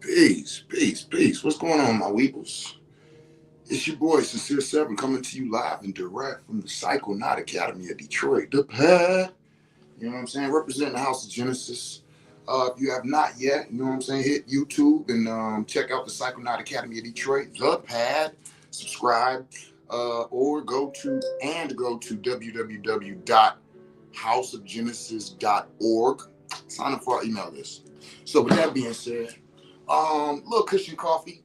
Peace, peace, peace. What's going on, my weebles? It's your boy, Sincere Seven, coming to you live and direct from the Psychonaut Academy of Detroit, the pad. You know what I'm saying? Representing the House of Genesis. If you have not yet, you know what I'm saying, hit YouTube and check out the Psychonaut Academy of Detroit, the pad. Subscribe, or go to www.houseofgenesis.org. Sign up for our email list. So with that being said, little cushion coffee,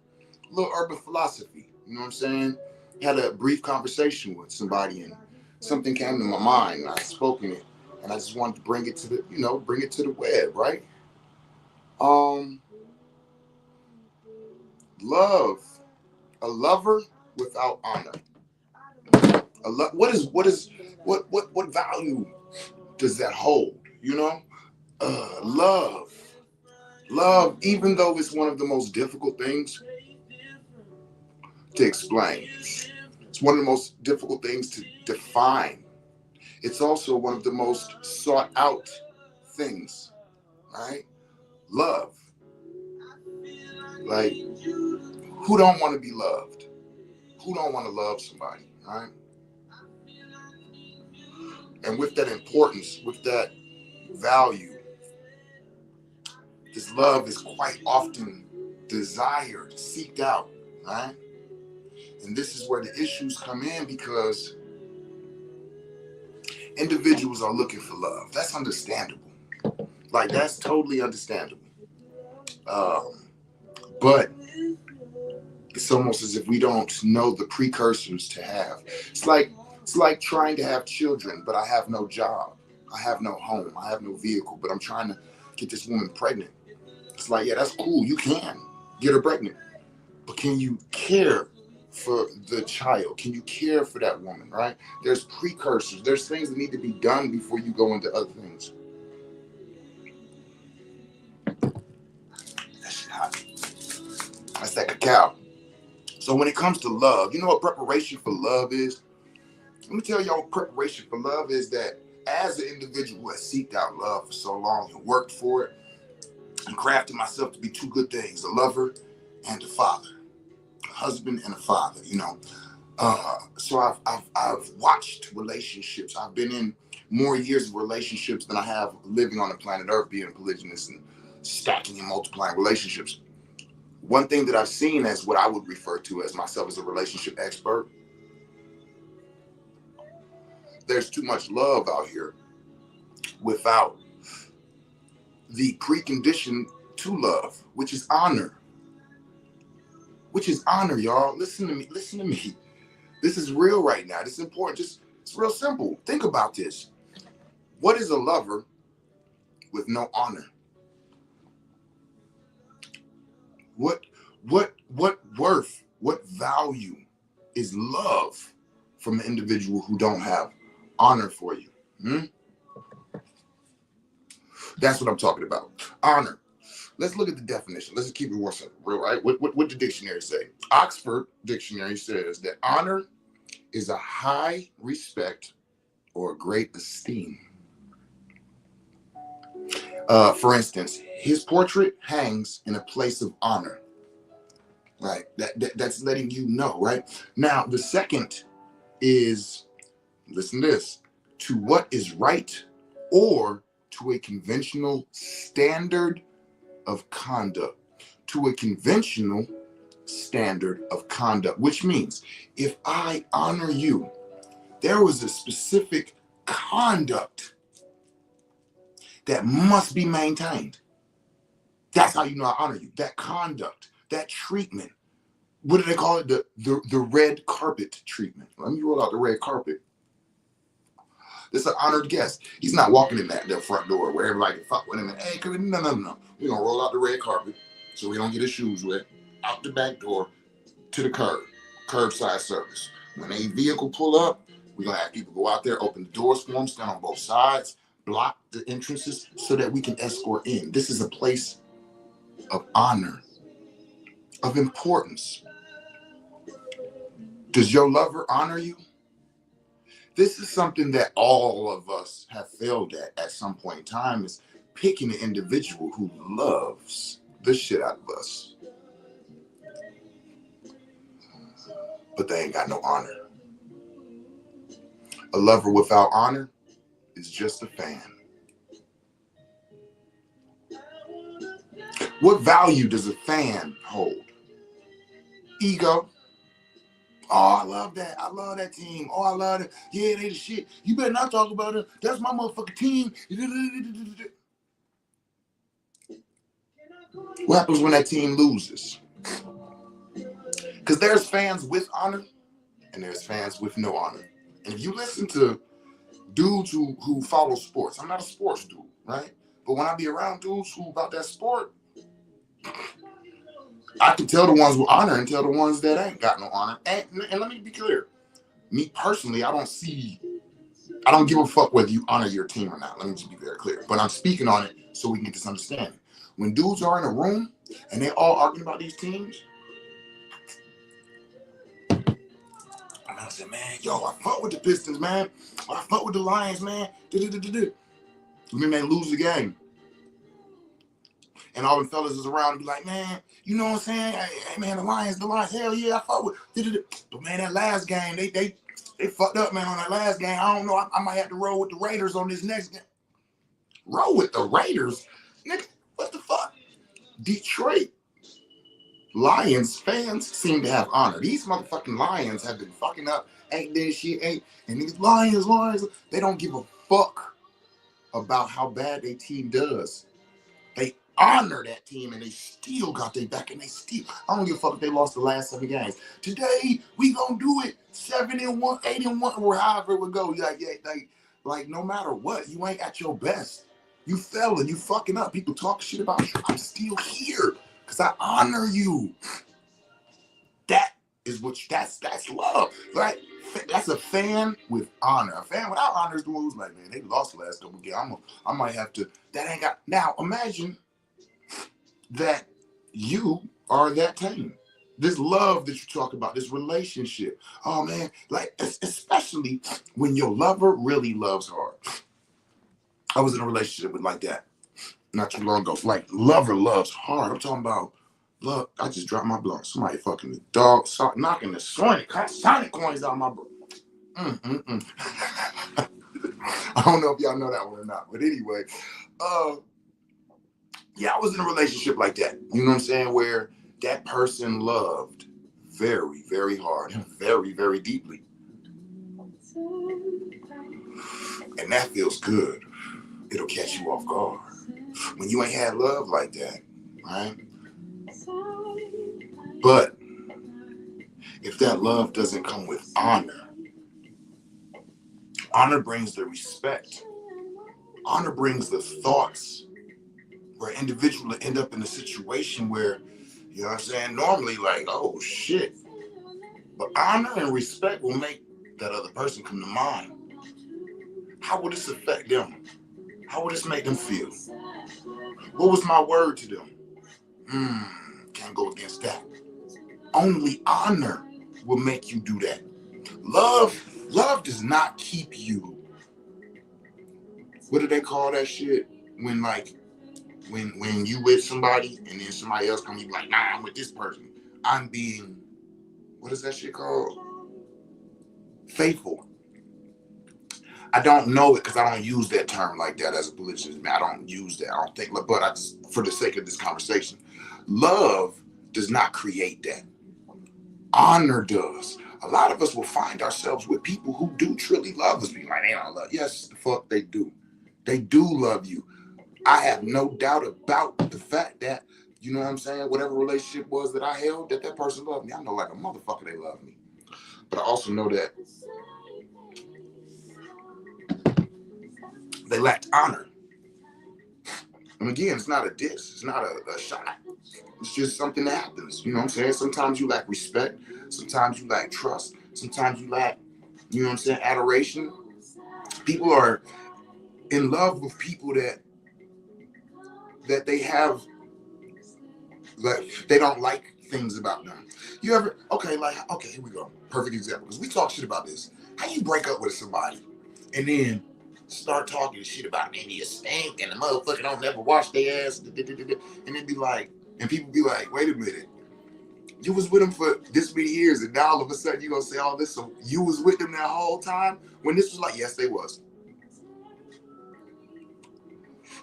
little urban philosophy. You know what I'm saying? Had a brief conversation with somebody, and something came to my mind, and I spoke in it, and I just wanted to bring it to the, bring it to the web, right? Um, love, a lover without honor. What value does that hold? You know, love, even though it's one of the most difficult things to explain. It's one of the most difficult things to define. It's also one of the most sought out things, right? Love. Like, who don't want to be loved? Who don't want to love somebody, right? And with that importance, with that value, this love is quite often desired, seeked out, right? And this is where the issues come in, because individuals are looking for love. That's understandable. Like, that's totally understandable. But it's almost as if we don't know the precursors to have. It's like trying to have children, but I have no job. I have no home. I have no vehicle, but I'm trying to get this woman pregnant. It's like, yeah, that's cool. You can get her pregnant. But can you care for the child? Can you care for that woman, right? There's precursors. There's things that need to be done before you go into other things. That shit hot. That's that cacao. So when it comes to love, you know what preparation for love is? Let me tell y'all what preparation for love is, that as an individual who has seeked out love for so long and worked for it and crafted myself to be two good things, a lover and a father, a husband and a father, you know. So I've watched relationships. I've been in more years of relationships than I have living on the planet Earth, being polygynous and stacking and multiplying relationships. One thing that I've seen as what I would refer to as myself as a relationship expert, there's too much love out here without the precondition to love, which is honor. Which is honor, y'all. Listen to me. Listen to me. This is real right now. This is important. It's real simple. Think about this. What is a lover with no honor? What worth, what value is love from an individual who don't have honor for you? That's what I'm talking about. Honor. Let's look at the definition. Let's just keep it real, right? What the dictionary say? Oxford Dictionary says that honor is a high respect or a great esteem. For instance, his portrait hangs in a place of honor. Right? That's letting you know, right? Now, the second is, listen to this, to what is right or to a conventional standard of conduct. To a conventional standard of conduct, which means if I honor you, there was a specific conduct that must be maintained. That's how you know I honor you. That conduct, that treatment. What do they call it? The red carpet treatment. Let me roll out the red carpet. This is an honored guest. He's not walking in that front door where everybody can fuck with him and, hey, no. We're gonna roll out the red carpet so we don't get his shoes wet. Out the back door to the curbside service. When a vehicle pull up, we're gonna have people go out there, open the doors for them, stand on both sides, block the entrances so that we can escort in. This is a place of honor, of importance. Does your lover honor you? This is something that all of us have failed at some point in time, is picking an individual who loves the shit out of us. But they ain't got no honor. A lover without honor is just a fan. What value does a fan hold? Ego. Oh, I love that. I love that team. Oh, I love it. Yeah, they the shit. You better not talk about it. That's my motherfucking team. What happens when that team loses? Because there's fans with honor and there's fans with no honor. And if you listen to dudes who follow sports, I'm not a sports dude, right? But when I be around dudes who about that sport, I can tell the ones with honor and tell the ones that ain't got no honor. And let me be clear. Me personally, I don't give a fuck whether you honor your team or not. Let me just be very clear. But I'm speaking on it so we can get this understanding. When dudes are in a room and they all arguing about these teams, I said, man, yo, I fuck with the Pistons, man. I fuck with the Lions, man. And then they lose the game. And all the fellas is around and be like, man, you know what I'm saying? Hey man, the Lions, hell yeah, I fuck with. But man, that last game, they fucked up, man, on that last game. I don't know. I might have to roll with the Raiders on this next game. Roll with the Raiders? Nigga, what the fuck? Detroit Lions fans seem to have honor. These motherfucking Lions have been fucking up. Ain't this shit, and these Lions, they don't give a fuck about how bad their team does. They honor that team and they still got their back and I don't give a fuck if they lost the last 7 games. Today we gonna do it 7-1, 8-1, or however it would go. Like no matter what, you ain't at your best. You fell and you fucking up. People talk shit about you. I'm still here because I honor you. That is that's love, right? That's a fan with honor. A fan without honor is the one who's like, man, they lost the last couple games. I might have to. That ain't got. Now imagine that you are that team. This love that you talk about, this relationship. Oh man, like especially when your lover really loves hard. I was in a relationship with like that not too long ago. Like lover loves hard. I'm talking about. Look, I just dropped my blunt. Somebody fucking the dog, start knocking the Sonic coins out of my blunt. I don't know if y'all know that one or not, but anyway, yeah, I was in a relationship like that. You know what I'm saying? Where that person loved very, very hard and very, very deeply, and that feels good. It'll catch you off guard when you ain't had love like that, right? But if that love doesn't come with honor, honor brings the respect. Honor brings the thoughts where an individual will end up in a situation where, you know what I'm saying, normally like, oh shit. But honor and respect will make that other person come to mind. How will this affect them? How will this make them feel? What was my word to them? Can't go against that. Only honor will make you do that. Love does not keep you. What do they call that shit? When you with somebody and then somebody else come, you be like, nah, I'm with this person. I'm being, what is that shit called? Faithful. I don't know it because I don't use that term like that as a politician. I don't use that. I don't think, but I just, for the sake of this conversation, love does not create that. Honor does. A lot of us will find ourselves with people who do truly love us. Be like, they don't love. Yes, the fuck they do. They do love you. I have no doubt about the fact that, you know what I'm saying, whatever relationship was that I held, that person loved me. I know like a motherfucker they love me. But I also know that they lacked honor. And again, it's not a diss. It's not a shot. It's just something that happens. You know what I'm saying? Sometimes you lack respect. Sometimes you lack trust. Sometimes you lack, you know what I'm saying, adoration. People are in love with people that they have, like, they don't like things about them. You ever, okay, here we go. Perfect example. Because we talk shit about this. How you break up with somebody and then start talking shit about maybe a stink and the motherfucker don't never wash their ass and then be like, And people be like, wait a minute, you was with him for this many years, and now all of a sudden you gonna say all this, so you was with them that whole time? When this was like, yes, they was.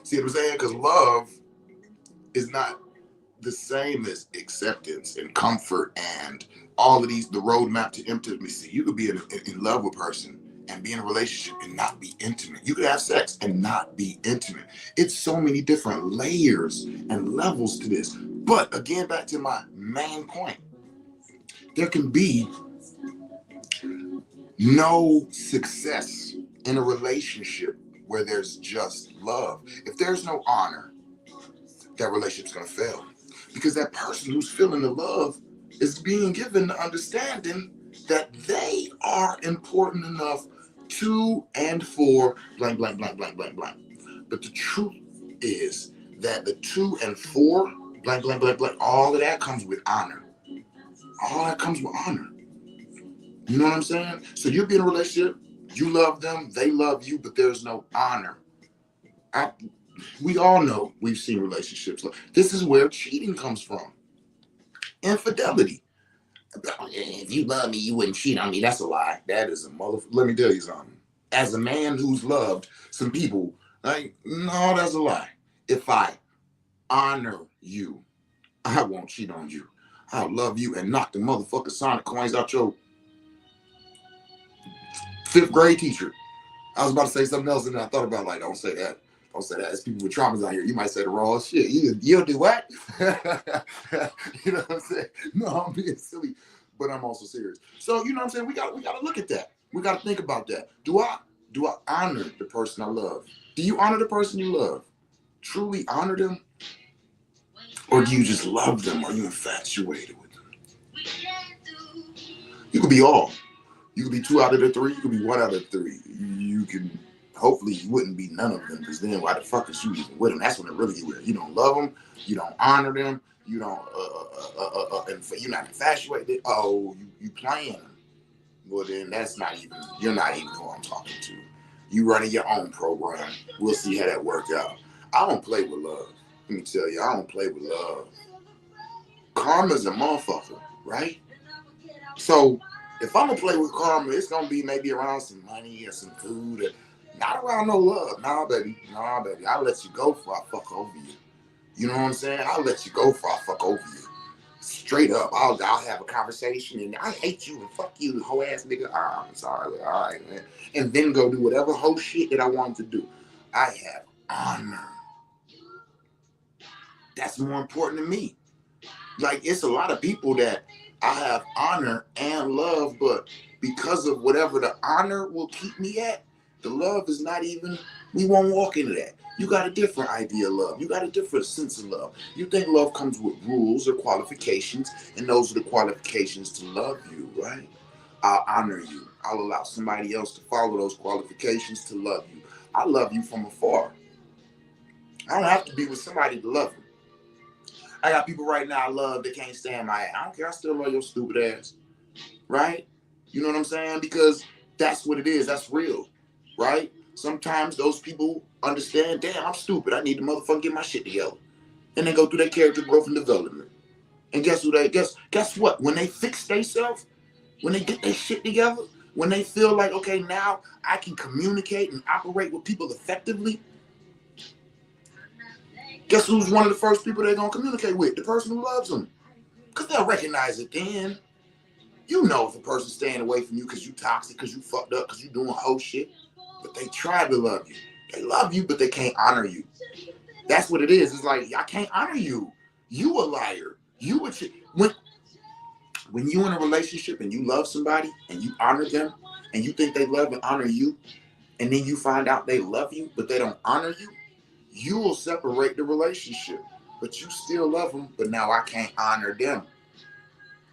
See what I'm saying? Because love is not the same as acceptance and comfort and all of these, the roadmap to intimacy. You could be in love with a person and be in a relationship and not be intimate. You could have sex and not be intimate. It's so many different layers and levels to this. But again, back to my main point, there can be no success in a relationship where there's just love. If there's no honor, that relationship's gonna fail. Because that person who's feeling the love is being given the understanding that they are important enough to and for blank, blank, blank, blank, blank, blank. But the truth is that the to and for blank, blank, blank, blank, all of that comes with honor. All that comes with honor. You know what I'm saying? So you'll be in a relationship, you love them, they love you, but there's no honor. We all know, we've seen relationships. This is where cheating comes from. Infidelity. If you love me, you wouldn't cheat on me. That's a lie. That is a Let me tell you something. As a man who's loved some people, like, no, that's a lie. If I honor you, I won't cheat on you. I'll love you and knock the motherfucking Sonic coins out your 5th grade teacher. I was about to say something else, and then I thought about, like, don't say that. Don't say that. There's people with traumas out here. You might say the wrong shit. You'll do what? You know what I'm saying? No, I'm being silly, but I'm also serious. So, you know what I'm saying? We got to look at that. We got to think about that. Do I honor the person I love? Do you honor the person you love? Truly honor them? Or do you just love them? Are you infatuated with them? You could be all. You could be 2 out of the 3. You could be 1 out of 3. You can, hopefully, you wouldn't be none of them, because then why the fuck is you even with them? That's when it really gets weird. You don't love them. You don't honor them. You don't, you're not infatuated. Oh, you playing them. Well, then you're not even who I'm talking to. You running your own program. We'll see how that works out. I don't play with love. Let me tell you, I don't play with love. Karma's a motherfucker, right? So, if I'm gonna play with karma, it's gonna be maybe around some money or some food, or not around no love. Nah, baby. I'll let you go before I fuck over you. You know what I'm saying? I'll let you go before I fuck over you. Straight up. I'll have a conversation and I hate you and fuck you, hoe ass nigga. I'm sorry. All right, man. And then go do whatever whole shit that I want to do. I have honor. That's more important to me. Like, it's a lot of people that I have honor and love, but because of whatever the honor will keep me at, the love is not even, we won't walk into that. You got a different idea of love. You got a different sense of love. You think love comes with rules or qualifications, and those are the qualifications to love you, right? I'll honor you. I'll allow somebody else to follow those qualifications to love you. I love you from afar. I don't have to be with somebody to love you. I got people right now I love that can't stand my ass. I don't care. I still love your stupid ass. Right? You know what I'm saying? Because that's what it is. That's real. Right? Sometimes those people understand, damn, I'm stupid. I need to motherfucking get my shit together. And they go through their character growth and development. And guess what? When they fix themselves, when they get their shit together, when they feel like, okay, now I can communicate and operate with people effectively, guess who's one of the first people they're going to communicate with? The person who loves them. Because they'll recognize it then. You know if a person's staying away from you because you toxic, because you fucked up, because you doing whole shit. But they try to love you. They love you, but they can't honor you. That's what it is. It's like, I can't honor you. You a liar. You a when you in a relationship and you love somebody and you honor them and you think they love and honor you, and then you find out they love you, but they don't honor you, you will separate the relationship. But you still love them, but now I can't honor them.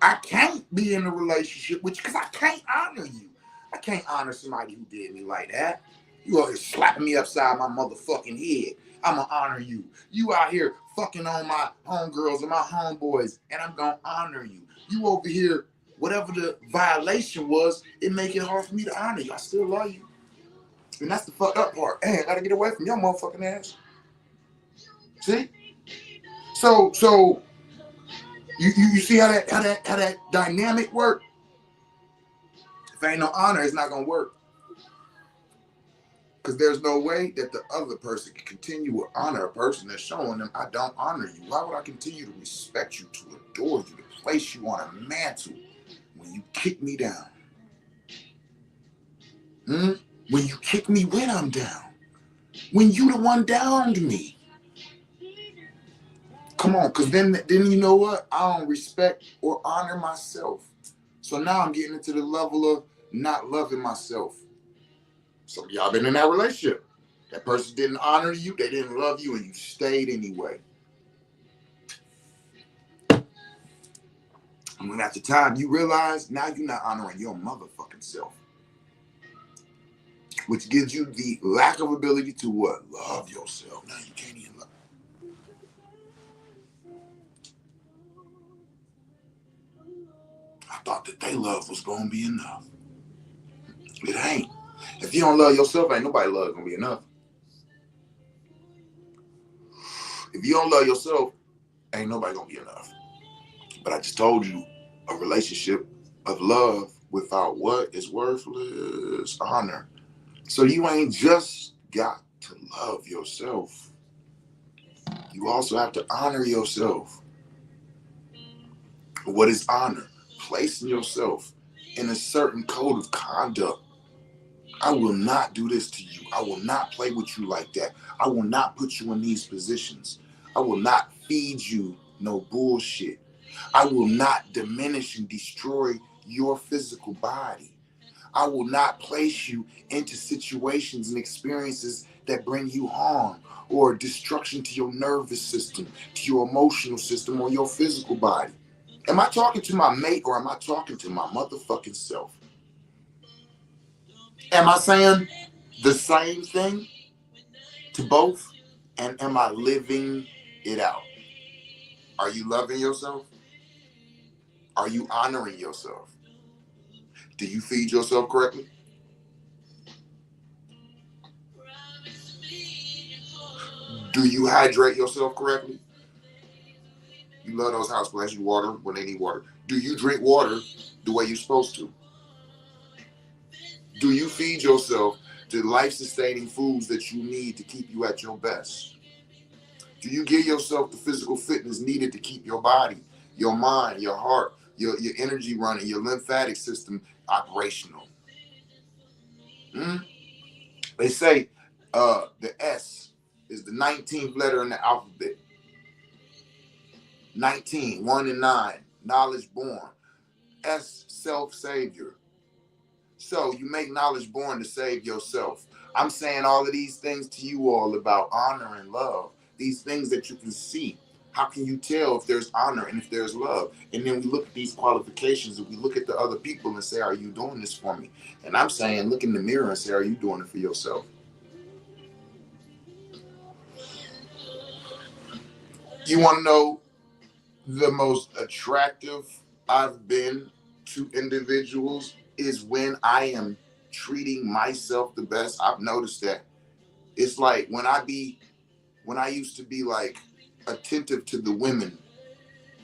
I can't be in a relationship with you because I can't honor you. I can't honor somebody who did me like that. You always slapping me upside my motherfucking head. I'ma honor you. You out here fucking on my homegirls and my homeboys, and I'm gonna honor you. You over here, whatever the violation was, it make it hard for me to honor you. I still love you. And that's the fucked up part. Hey, I gotta get away from your motherfucking ass. See? So You see how that dynamic work? If ain't no honor, it's not gonna work. Because there's no way that the other person can continue to honor a person that's showing them, I don't honor you. Why would I continue to respect you, to adore you, to place you on a mantle when you kick me down? When you kick me when I'm down. When you the one downed me. Come on, because then you know what? I don't respect or honor myself. So now I'm getting into the level of not loving myself. So y'all been in that relationship. That person didn't honor you, they didn't love you, and you stayed anyway. And when at the time you realize now you're not honoring your motherfucking self, which gives you the lack of ability to what? Love yourself. Now you can't even love. I thought that they love was gonna be enough. It ain't. If you don't love yourself, ain't nobody love gonna be enough. If you don't love yourself, ain't nobody gonna be enough. But I just told you, a relationship of love without what is worthless? Honor. So you ain't just got to love yourself. You also have to honor yourself. What is honor? Placing yourself in a certain code of conduct. I will not do this to you. I will not play with you like that. I will not put you in these positions. I will not feed you no bullshit. I will not diminish and destroy your physical body. I will not place you into situations and experiences that bring you harm or destruction to your nervous system, to your emotional system, or your physical body. Am I talking to my mate or am I talking to my motherfucking self? Am I saying the same thing to both? And am I living it out? Are you loving yourself? Are you honoring yourself? Do you feed yourself correctly? Do you hydrate yourself correctly? You love those houseplants, you water when they need water. Do you drink water the way you're supposed to? Do you feed yourself the life-sustaining foods that you need to keep you at your best? Do you give yourself the physical fitness needed to keep your body, your mind, your heart, your energy running, your lymphatic system operational? They say the S is the 19th letter in the alphabet. 19, 1 and 9, knowledge born. S, self-savior. So you make knowledge born to save yourself. I'm saying all of these things to you all about honor and love. These things that you can see. How can you tell if there's honor and if there's love? And then we look at these qualifications and we look at the other people and say, are you doing this for me? And I'm saying, look in the mirror and say, are you doing it for yourself? You want to know the most attractive I've been to individuals is when I am treating myself the best. I've noticed that. It's like when I used to be like attentive to the women,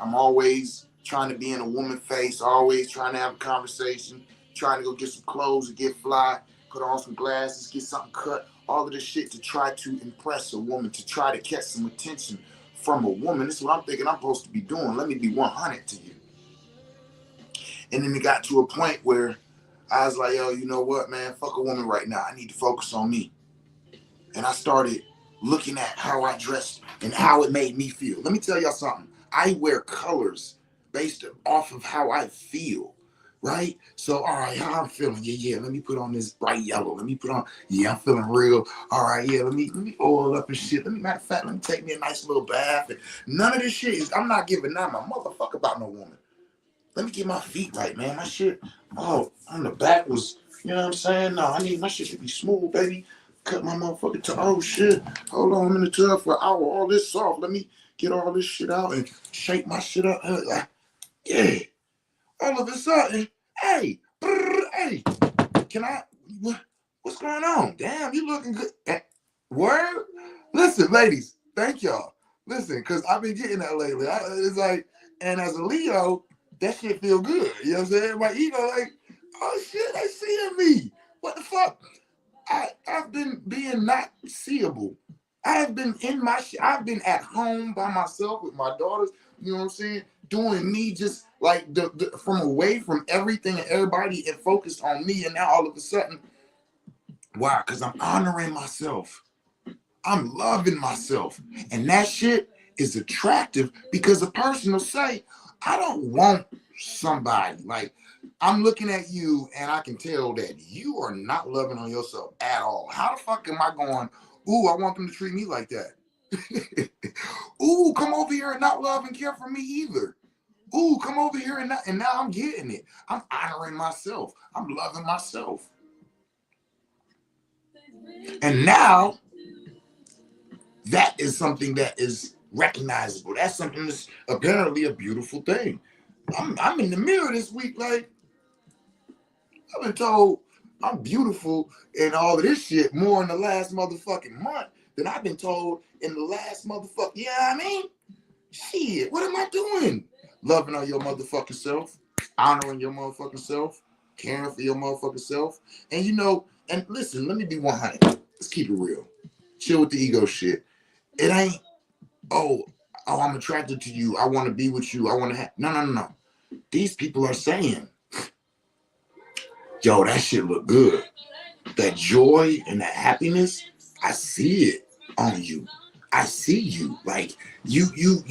I'm always trying to be in a woman's face, always trying to have a conversation, trying to go get some clothes to get fly, put on some glasses, get something cut, all of this shit to try to impress a woman, to try to catch some attention from a woman. This is what I'm thinking I'm supposed to be doing. Let me be 100 to you. And then it got to a point where I was like, yo, you know what, man? Fuck a woman right now. I need to focus on me. And I started looking at how I dressed and how it made me feel. Let me tell y'all something. I wear colors based off of how I feel, right? So, all right, how I'm feeling. Yeah, let me put on this bright yellow. Let me put on, I'm feeling real. All right, yeah, let me oil up and shit. Matter of fact, let me take me a nice little bath. And none of this shit is, I'm not giving out my motherfucker about no woman. Let me get my feet right, man. My shit, on the back was, you know what I'm saying? No, I need my shit to be smooth, baby. Cut my motherfucking toe. Oh, shit. Hold on, I'm in the tub for an hour. All this soft. Let me get all this shit out and shake my shit up. Yeah. All of a sudden, hey, hey, can I, what's going on? Damn, you looking good. Word? Listen, ladies, thank y'all. Listen, because I've been getting that lately. It's like, And as a Leo, that shit feel good. You know what I'm saying? My ego, like, oh shit, they seeing me. What the fuck? I've been being not seeable. I have been in my shit. I've been at home by myself with my daughters, you know what I'm saying? Doing me just like from away from everything and everybody and focused on me. And now all of a sudden, why? Because I'm honoring myself. I'm loving myself. And that shit is attractive because a person will say, I don't want somebody. Like, I'm looking at you and I can tell that you are not loving on yourself at all. How the fuck am I going, ooh, I want them to treat me like that? Ooh, come over here and not love and care for me either. Ooh, come over here and now I'm getting it. I'm honoring myself. I'm loving myself. And now that is something that is recognizable. That's something that's apparently a beautiful thing. I'm in the mirror this week, like, I've been told I'm beautiful and all of this shit more in the last motherfucking month than I've been told in the last motherfucking, yeah, I mean, shit, what am I doing? Loving on your motherfucking self, honoring your motherfucking self, caring for your motherfucking self. And you know, and listen, let me be 100. Let's keep it real. Chill with the ego shit. It ain't, oh, I'm attracted to you. I want to be with you. I want to have, no. These people are saying, yo, that shit look good. That joy and that happiness, I see it on you. I see you. Like, you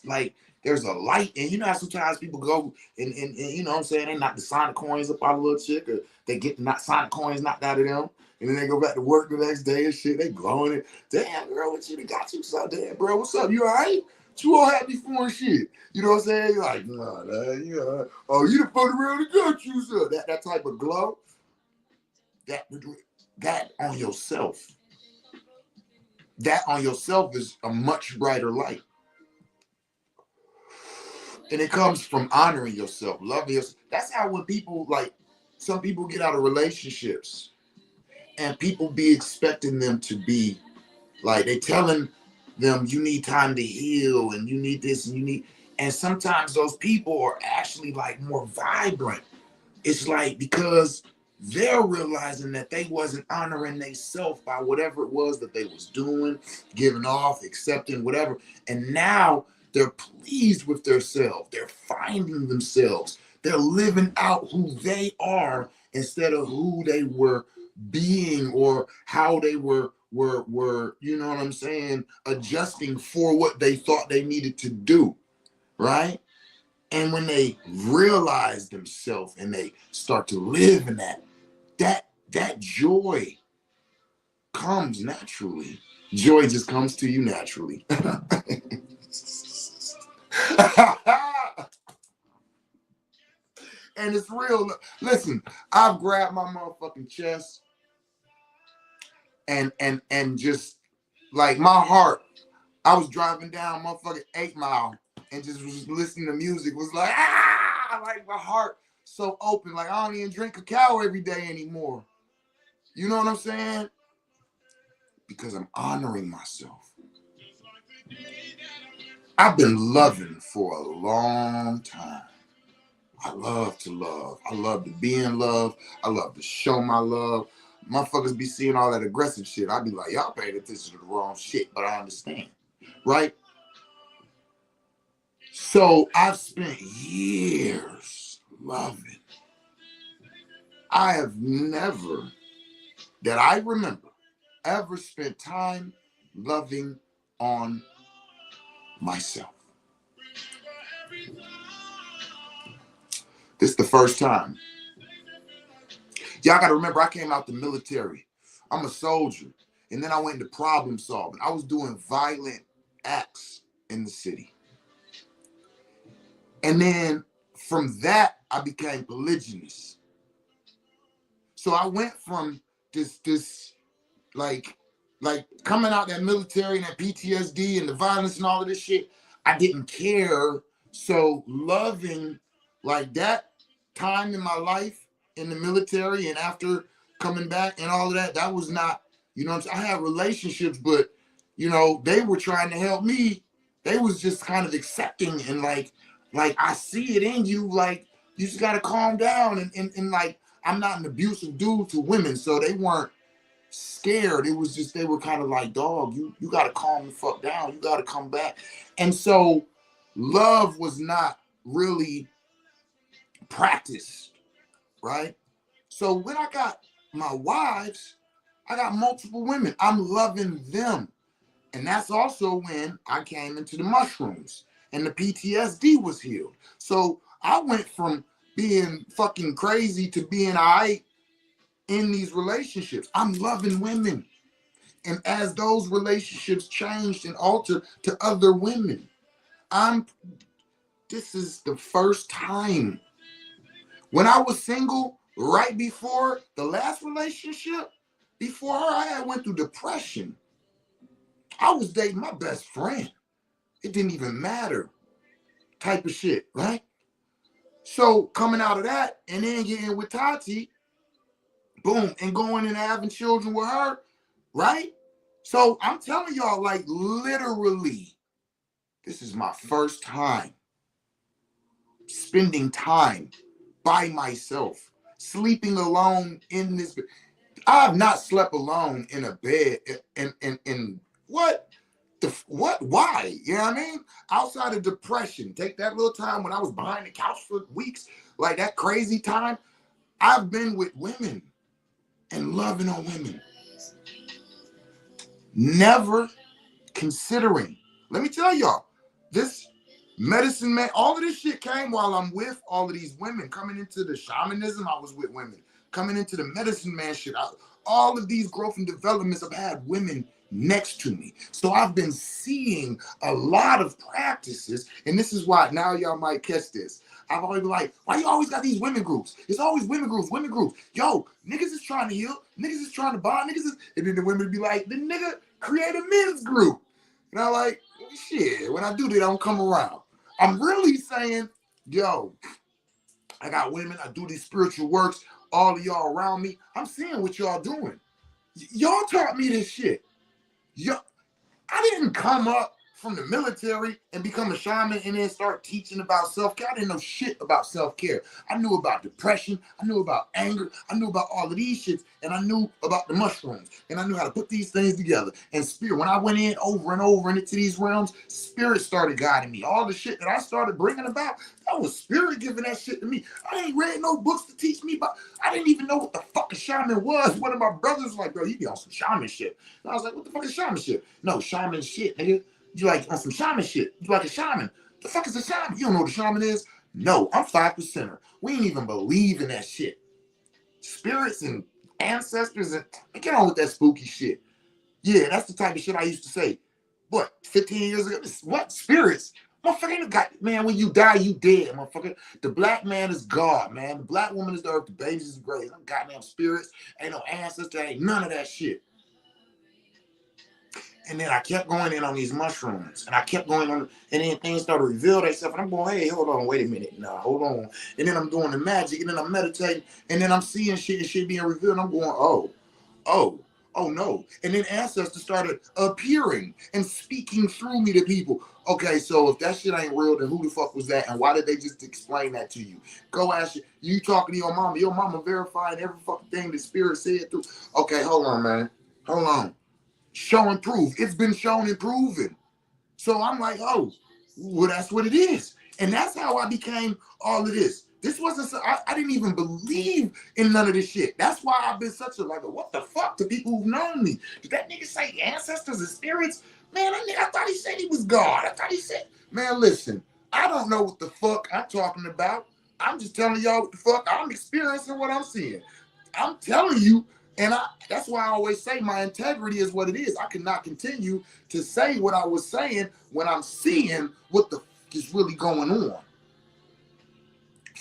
like, there's a light. And you know how sometimes people go and you know what I'm saying, they knock the Sonic coins up out of a little chick, or they get the Sonic coins knocked out of them. And then they go back to work the next day and shit. They glowing it. Damn, girl, what you got you so damn, bro? What's up? You all right? You all happy for and shit. You know what I'm saying? You're like, nah, you know, oh, you the fuck around and got you, so that type of glow. That on yourself. That on yourself is a much brighter light. And it comes from honoring yourself, loving yourself. That's how when people, like, some people get out of relationships and people be expecting them to be like, they telling them you need time to heal and you need this and you need, and sometimes those people are actually like more vibrant. It's like because they're realizing that they wasn't honoring themselves by whatever it was that they was doing, giving off, accepting, whatever. And now they're pleased with themselves. They're finding themselves. They're living out who they are instead of who they were being or how they were you know what I'm saying, adjusting for what they thought they needed to do, right? And when they realize themselves and they start to live in that joy comes naturally. Joy just comes to you naturally. And it's real. Listen, I've grabbed my motherfucking chest and just like my heart. I was driving down motherfucking 8 Mile and just was listening to music. Was like, like my heart so open. Like I don't even drink cacao every day anymore. You know what I'm saying? Because I'm honoring myself. I've been loving for a long time. I love to love. I love to be in love. I love to show my love. Motherfuckers be seeing all that aggressive shit. I be like, y'all paying attention to the wrong shit, but I understand. Right? So I've spent years loving. I have never, that I remember, ever spent time loving on myself. This is the first time. Y'all got to remember, I came out the military. I'm a soldier. And then I went into problem solving. I was doing violent acts in the city. And then from that, I became polygynous. So I went from this like coming out that military and that PTSD and the violence and all of this shit, I didn't care. So loving like that time in my life in the military and after coming back and all of that, that was not, you know what I'm saying? I had relationships, but you know, they were trying to help me. They was just kind of accepting and like, Like, I see it in you. Like, you just gotta calm down. And like, I'm not an abusive dude to women, so they weren't scared. It was just they were kind of like, dog, you gotta calm the fuck down. You gotta come back. And so love was not really practiced, right? So when I got my wives, I got multiple women. I'm loving them. And that's also when I came into the mushrooms and the PTSD was healed. So I went from being fucking crazy to being all right in these relationships. I'm loving women. And as those relationships changed and altered to other women, this is the first time. When I was single, right before the last relationship, before her, I had went through depression. I was dating my best friend. It didn't even matter, type of shit, right? So coming out of that and then getting with Tati, boom, and going and having children with her, right? So I'm telling y'all, like, literally, this is my first time spending time by myself, sleeping alone in this. I have not slept alone in a bed in what? Why? You know what I mean? Outside of depression, take that little time when I was behind the couch for weeks, like that crazy time. I've been with women and loving on women. Never considering. Let me tell y'all, this medicine man, all of this shit came while I'm with all of these women. Coming into the shamanism, I was with women. Coming into the medicine man shit, all of these growth and developments, I've had women next to me. So I've been seeing a lot of practices, and this is why now y'all might catch this. I've always been like, why you always got these women groups? It's always women groups, women groups. Yo, niggas is trying to heal, niggas is trying to bond, niggas is, and then the women be like, the nigga create a men's group. And I'm like, shit, when I do that, I don't come around. I'm really saying, yo, I got women, I do these spiritual works, all of y'all around me. I'm seeing what y'all doing. Y'all taught me this shit. I didn't come up from the military and become a shaman and then start teaching about self-care. I didn't know shit about self-care. I knew about depression. I knew about anger. I knew about all of these shits. And I knew about the mushrooms. And I knew how to put these things together. And spirit, when I went in over and over into these realms, spirit started guiding me. All the shit that I started bringing about, that was spirit giving that shit to me. I ain't read no books to teach me about. I didn't even know what the fuck a shaman was. One of my brothers was like, bro, you be on some shaman shit. And I was like, what the fuck is shaman shit? No, shaman shit, nigga. You like on some shaman shit. You like a shaman. The fuck is a shaman? You don't know what a shaman is? No, I'm 5%er. We ain't even believe in that shit. Spirits and ancestors and get on with that spooky shit. Yeah, that's the type of shit I used to say. What, 15 years ago? What? Spirits? Motherfucker ain't got, man, when you die, you dead, motherfucker. The black man is God, man. The black woman is the earth. The babies is the grave. No goddamn spirits. Ain't no ancestor. Ain't none of that shit. And then I kept going in on these mushrooms, and I kept going on, and then things started to reveal themselves. And I'm going, hey, hold on, wait a minute, nah, hold on. And then I'm doing the magic, and then I'm meditating, and then I'm seeing shit and shit being revealed. And I'm going, oh no. And then ancestors started appearing and speaking through me to people. Okay, so if that shit ain't real, then who the fuck was that? And why did they just explain that to you? Go ask you talking to your mama verifying every fucking thing the spirit said through. Okay, hold on, man. Hold on. Show and prove. It's been shown and proven. So I'm like, oh, well, that's what it is. And that's how I became all of this. This wasn't, I didn't even believe in none of this shit. That's why I've been such a, like, what the fuck to people who've known me. Did that nigga say ancestors and spirits? Man, I thought he said he was God. I thought he said, man, listen, I don't know what the fuck I'm talking about. I'm just telling y'all what the fuck I'm experiencing, what I'm seeing. I'm telling you, and that's why I always say my integrity is what it is. I cannot continue to say what I was saying when I'm seeing what the fuck is really going on.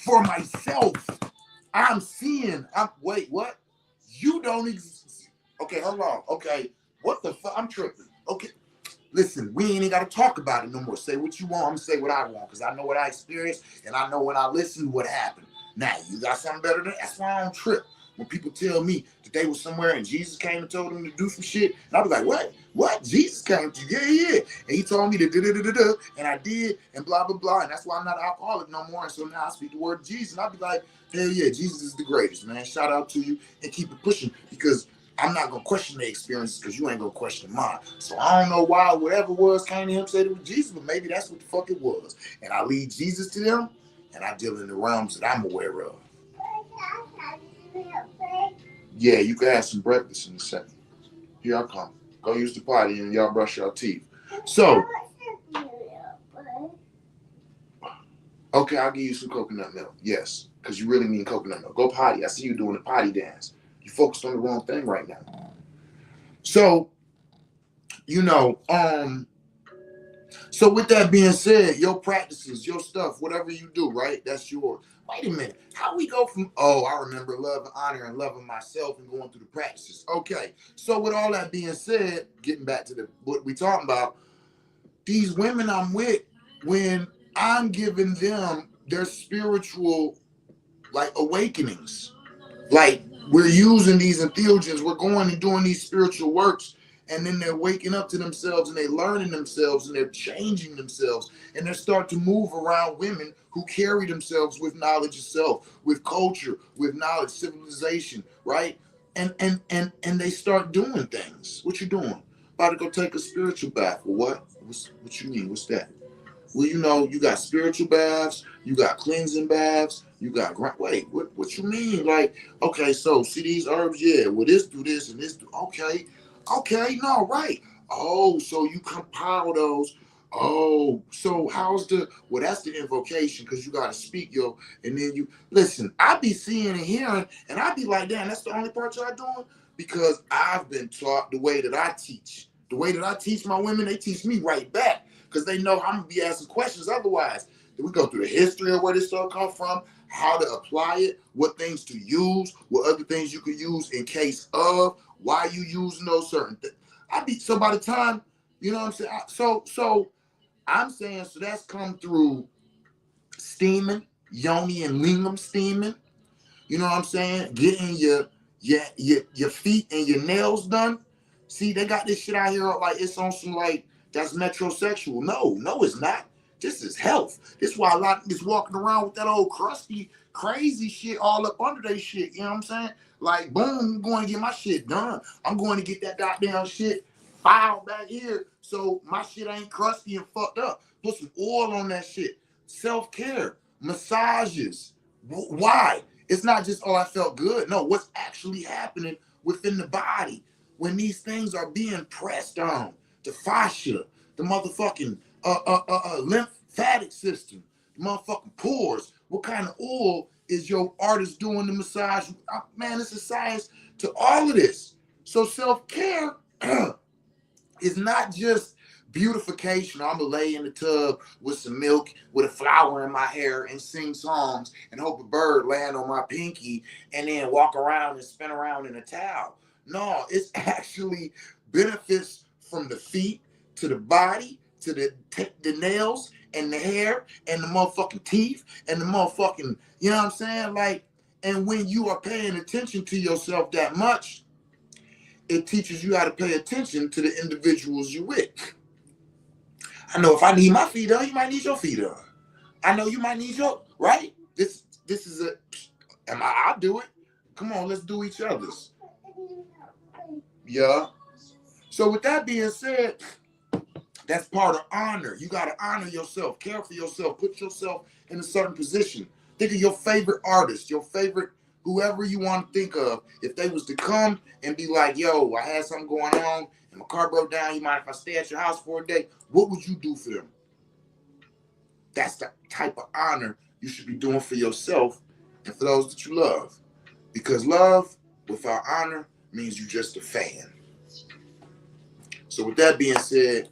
For myself, I'm seeing, wait, what? You don't exist. Okay, hold on. Okay, what the fuck? I'm tripping. Okay, listen, we ain't even got to talk about it no more. Say what you want. I'm going to say what I want because I know what I experienced and I know when I listened what happened. Now, you got something better than that. That's why I don't trip. when people tell me that they were somewhere and Jesus came and told them to do some shit, and I be like, what? What? Jesus came to you? Yeah. And he told me to da-da-da-da-da, and I did, and blah, blah, blah. And that's why I'm not an alcoholic no more. And so now I speak the word of Jesus, and I be like, hell yeah, Jesus is the greatest, man. Shout out to you, and keep it pushing, because I'm not gonna question the experiences because you ain't gonna question mine. So I don't know why whatever was came to him said it was Jesus, but maybe that's what the fuck it was. And I lead Jesus to them, and I deal in the realms that I'm aware of. Yeah, you can have some breakfast in a second. Here I come. Go use the potty and y'all brush your teeth. So, okay, I'll give you some coconut milk. Yes, because you really need coconut milk. Go potty. I see you doing the potty dance. You focused on the wrong thing right now. So, so with that being said, your practices, your stuff, whatever you do, right? That's yours. Wait a minute. How we go from, oh, I remember love and honor and loving myself and going through the practices. Okay. So with all that being said, getting back to what we talking about, these women I'm with, when I'm giving them their spiritual like awakenings, like we're using these entheogens, we're going and doing these spiritual works, and then they're waking up to themselves and they're learning themselves and they're changing themselves, and they start to move around women who carry themselves with knowledge of self, with culture, with knowledge, civilization, right? And they start doing things. What you doing? About to go take a spiritual bath. Well, what you mean? What's that? Well, you got spiritual baths, you got cleansing baths, you got wait, what you mean? Like, okay, so see these herbs, yeah, well, this do this and this do okay, no, right. Oh, so you compile those. Oh, so that's the invocation, because you gotta speak, and then you listen. I be seeing and hearing, and I be like, damn, that's the only part y'all doing? Because I've been taught the way that I teach. The way that I teach my women, they teach me right back, because they know I'm gonna be asking questions otherwise. Then we go through the history of where this stuff come from, how to apply it, what things to use, what other things you could use in case of, why you using those certain things. So by the time, you know what I'm saying? So I'm saying, so that's come through steaming, yoni and lingam steaming. You know what I'm saying? Getting your feet and your nails done. See, they got this shit out here like it's on some like that's metrosexual. No, it's not. This is health. This is why a lot of niggas walking around with that old crusty, crazy shit all up under their shit. You know what I'm saying? Like, boom, I'm going to get my shit done. I'm going to get that goddamn shit filed back here so my shit ain't crusty and fucked up. Put some oil on that shit. Self-care, massages. Why? It's not just, oh, I felt good. No, what's actually happening within the body when these things are being pressed on? The fascia, the motherfucking lymphatic system, the motherfucking pores. What kind of oil is your artist doing the massage? Man, it's a science to all of this. So self-care is not just beautification. I'm gonna lay in the tub with some milk, with a flower in my hair, and sing songs and hope a bird land on my pinky, and then walk around and spin around in a towel. No, it's actually benefits from the feet to the body to the nails and the hair and the motherfucking teeth and the motherfucking, you know what I'm saying? Like, and when you are paying attention to yourself that much, it teaches you how to pay attention to the individuals you're with. I know if I need my feet done, you might need your feet done. I know you might need your, right? This is I'll do it. Come on, let's do each other's. Yeah. So with that being said, that's part of honor. You got to honor yourself, care for yourself, put yourself in a certain position. Think of your favorite artist, your favorite, whoever you want to think of. If they was to come and be like, yo, I had something going on and my car broke down, you mind if I stay at your house for a day? What would you do for them? That's the type of honor you should be doing for yourself and for those that you love. Because love without honor means you just a fan. So with that being said,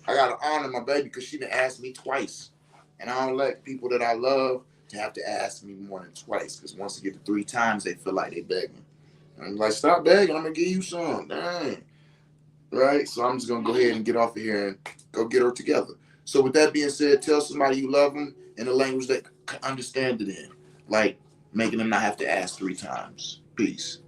I gotta honor my baby because she done asked me twice. And I don't like people that I love to have to ask me more than twice, because once they get to 3 times, they feel like they begging. And I'm like, stop begging, I'm gonna give you some. Dang. Right? So I'm just gonna go ahead and get off of here and go get her together. So with that being said, tell somebody you love them in a language that can understand it in. Like making them not have to ask 3 times. Peace.